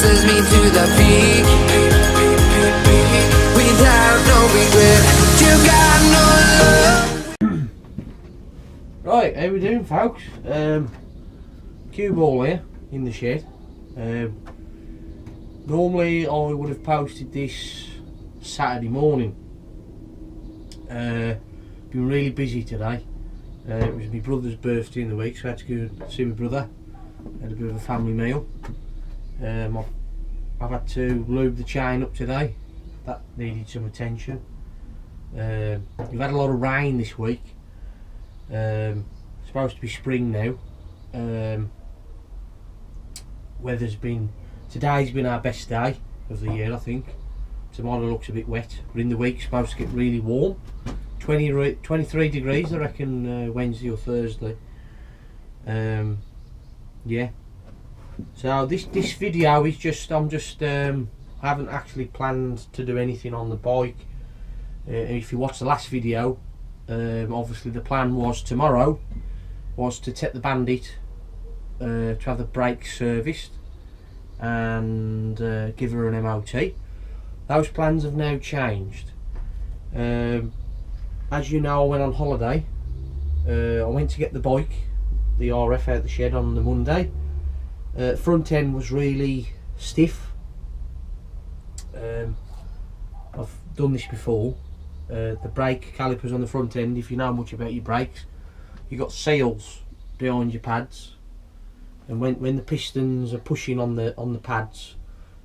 sends me to the peak. Without no regret, you got no love. Right, how we doing, folks? Cueball here in the shed. Normally I would have posted this Saturday morning. Been really busy today. It was my brother's birthday in the week, so I had to go and see my brother. Had a bit of a family meal. I've had to lube the chain up today. That needed some attention. We've had a lot of rain this week. Supposed to be spring now. Today's been our best day of the year, I think. Tomorrow looks a bit wet, but in the week it's supposed to get really warm. 23 degrees I reckon, Wednesday or Thursday. Yeah. So this video is just, I haven't actually planned to do anything on the bike. If you watch the last video, obviously the plan was tomorrow was to take the Bandit to have the brakes serviced and give her an MOT. Those plans have now changed. As you know, I went on holiday. I went to get the bike, the RF, out the shed on the Monday. Front end was really stiff. I've done this before. The brake calipers on the front end, if you know much about your brakes, you've got seals behind your pads, and when the pistons are pushing on the pads,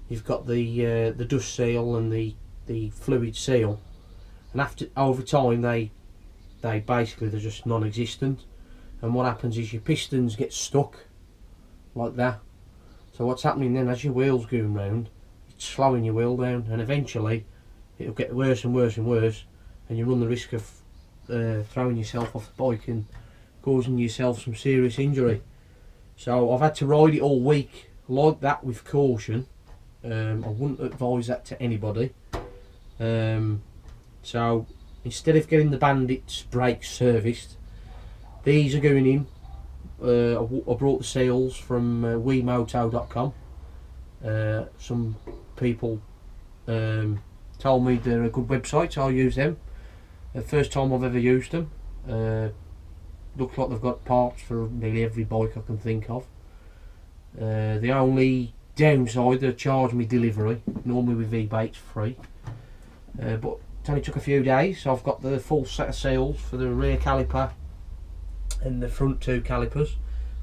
you've got the dust seal and the fluid seal, and over time they're just non-existent, and what happens is your pistons get stuck like that. So what's happening then, as your wheel's going round, it's slowing your wheel down, and eventually it'll get worse and worse and worse, and you run the risk of throwing yourself off the bike and causing yourself some serious injury. So I've had to ride it all week like that with caution. I wouldn't advise that to anybody. So instead of getting the Bandit's brakes serviced, these are going in. I brought the seals from wemoto.com. Some people told me they're a good website, so I'll use them. The first time I've ever used them. Looks like they've got parts for nearly every bike I can think of. The only downside, they charge me delivery. Normally with eBay it's free, but it only took a few days. So I've got the full set of seals for the rear caliper and the front two calipers.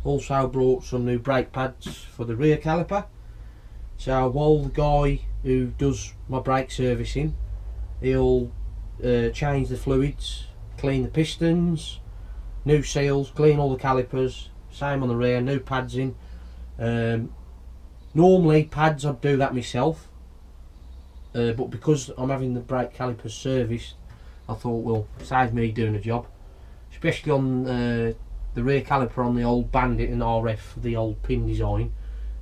Also brought some new brake pads for the rear caliper. So while the guy who does my brake servicing, he'll change the fluids, clean the pistons, new seals, clean all the calipers, same on the rear, new pads in. Normally pads I'd do that myself, but because I'm having the brake calipers serviced, I thought, well, save me doing a job, especially on the rear caliper on the old Bandit and RF, the old pin design.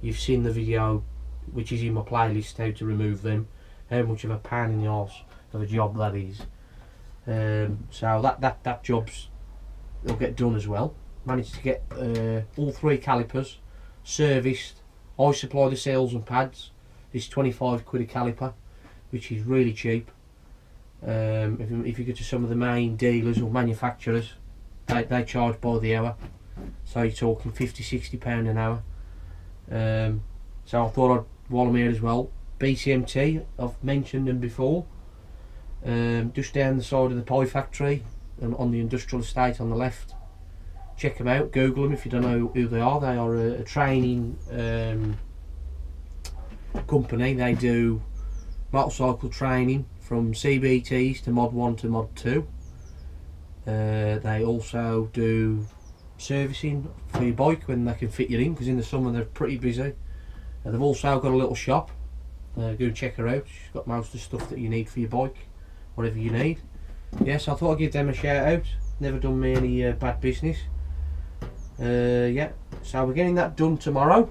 You've seen the video which is in my playlist, how to remove them, how much of a pain in the arse of a job that is. So that job's will get done as well. Managed to get all three calipers serviced. I supply the seals and pads. It's 25 quid a caliper, which is really cheap. If you go to some of the main dealers or manufacturers, they charge by the hour, so you're talking 50-60 pound an hour. So I thought while I'm here as well, BCMT, I've mentioned them before, just down the side of the pie factory and on the industrial estate on the left. Check them out, Google them if you don't know who they are. They are a training company. They do motorcycle training from CBTs to Mod 1 to Mod 2. They also do servicing for your bike when they can fit you in, because in the summer they're pretty busy. They've also got a little shop. Go and check her out. She's got most of the stuff that you need for your bike, whatever you need. Yes, I thought I'd give them a shout out. Never done me any bad business. Yeah, so we're getting that done tomorrow.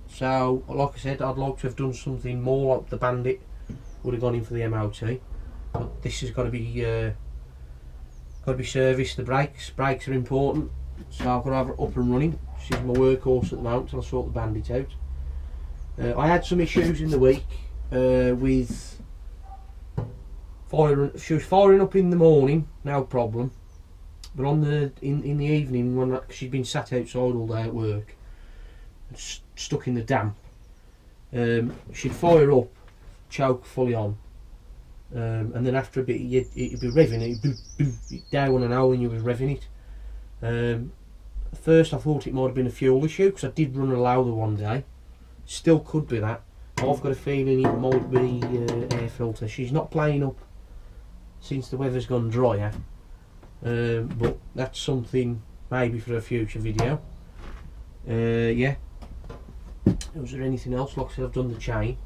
So like I said, I'd like to have done something more like the Bandit would have gone in for the MOT, but this has got to be serviced. The brakes are important, so I've got to have it up and running. She's my workhorse at the moment till I sort the Bandit out. I had some issues in the week with firing. She was firing up in the morning, no problem, but on the in the evening, when she'd been sat outside all day at work, stuck in the damp, she'd fire up, choke fully on, and then after a bit it'd be revving, it'd down and out when you was revving it. At first I thought it might have been a fuel issue, because I did run a louder one day. Still could be that. I've got a feeling it might be air filter. She's not playing up since the weather's gone drier, but that's something maybe for a future video. Yeah. Was there anything else? Like I said, I've done the chain.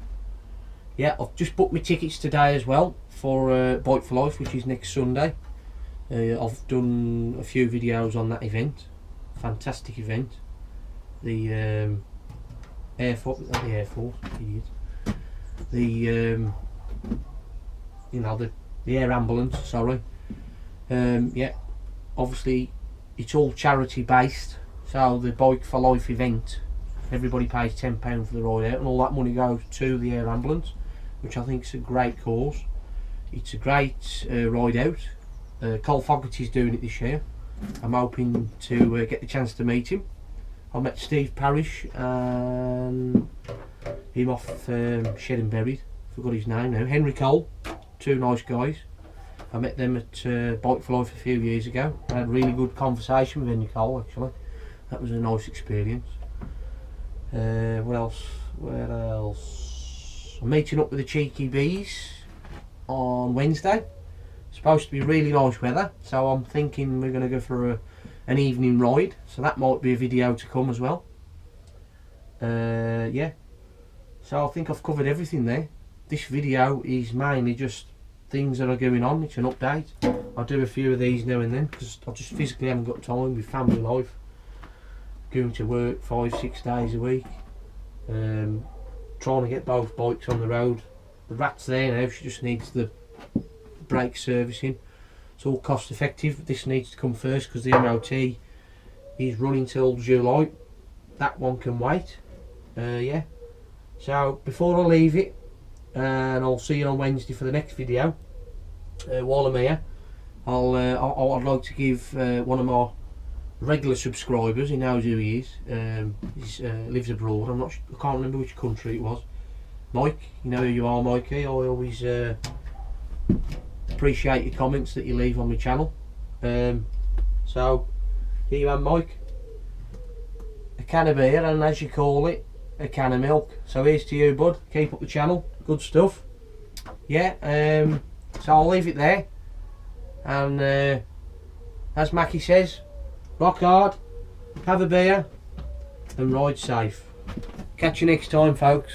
Yeah, I've just booked my tickets today as well for Bike for Life, which is next Sunday. I've done a few videos on that event. Fantastic event. The Air Force, idiot. The you know, the air ambulance. Sorry. Yeah. Obviously, it's all charity based. So the Bike for Life event, everybody pays £10 for the ride out, and all that money goes to the air ambulance, which I think is a great cause. It's a great ride out. Cole Fogarty's doing it this year. I'm hoping to get the chance to meet him. I met Steve Parrish and him off Shed and Buried. Forgot his name now. Henry Cole. Two nice guys. I met them at Bike for Life a few years ago. I had a really good conversation with Henry Cole actually. That was a nice experience. What else? Where else? I'm meeting up with the Cheeky Bees on Wednesday. Supposed to be really nice weather, so I'm thinking we're going to go for an evening ride, so that might be a video to come as well. Yeah, so I think I've covered everything there. This video is mainly just things that are going on. It's an update. I'll do a few of these now and then because I just physically haven't got time with family life, going to work 5-6 days a week, trying to get both bikes on the road. The rat's there now, she just needs the brake servicing. It's all cost effective. This needs to come first because the MOT is running till July. That one can wait. Yeah, so before I leave it, and I'll see you on Wednesday for the next video, while I'm here, I'd like to give one of my regular subscribers, he knows who he is, he lives abroad, I can't remember which country it was. Mike, you know who you are, Mikey. I always appreciate your comments that you leave on my channel. So here you are, Mike. A can of beer, and as you call it, a can of milk. So here's to you, bud. Keep up the channel. Good stuff. Yeah, so I'll leave it there. And as Mackie says, rock hard, have a beer, and ride safe. Catch you next time, folks.